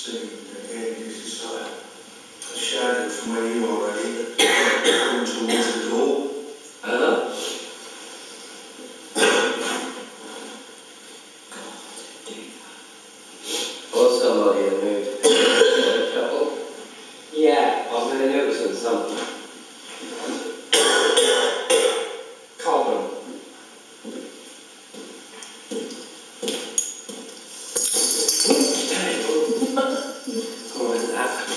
see, again, this is like a shadow from where you are, really, going towards the door. Or somebody in the mood. Trouble? Yeah, I've been noticing something. Carbon. Go on, that.